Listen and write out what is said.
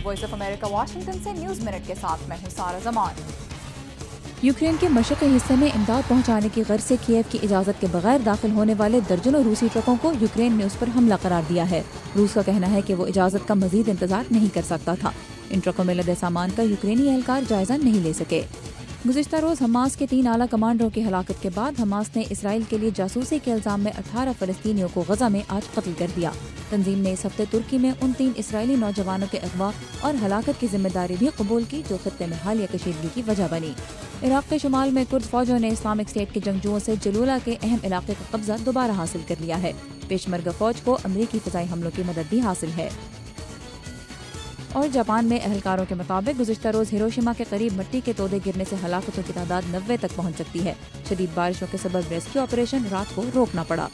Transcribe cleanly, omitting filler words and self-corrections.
Voice of America Washington से news minute के साथ मैं हूं सारा जमान। यूक्रेन के मशरक़ी हिस्से में इमदाद पहुंचाने की गर्ज से कीव की इजाज़त के बगैर दाखिल होने वाले दर्जनों रूसी ट्रकों को यूक्रेन ने उस पर हमला करार दिया है। रूस का कहना है कि वो इजाज़त का मजीद इंतजार नहीं कर सकता था। इन ट्रकों में लदे सामान का यूक्रेनी एहलकार जायजा नहीं ले सके। गुज़िश्ता रोज़ हमास के 3 आला कमांडरों की हलाकत के बाद हमास ने इसराइल के लिए जासूसी के इल्जाम में 18 फ़लस्तीनियों को गजा में आज कत्ल कर दिया। तंजीम ने इस हफ्ते तुर्की में उन 3 इसराइली नौजवानों के अगवा और हलाकत की जिम्मेदारी भी कबूल की जो खत्ते में हालिया कशीदगी की वजह बनी। इराक के शुमाल में कुर्द फौजों ने इस्लामिक स्टेट के जंगजुओं से जलूला के अहम इलाके का कब्जा दोबारा हासिल कर लिया है। पेशमर्गा फौज को अमरीकी फ़िज़ाई हमलों की मदद भी हासिल है। और जापान में एहलकारों के मुताबिक गुज़िश्ता रोज़ हिरोशिमा के करीब मिट्टी के तोदे गिरने से हलाकतों की तादाद 90 तक पहुंच सकती है। शदीद बारिशों के सबब रेस्क्यू ऑपरेशन रात को रोकना पड़ा।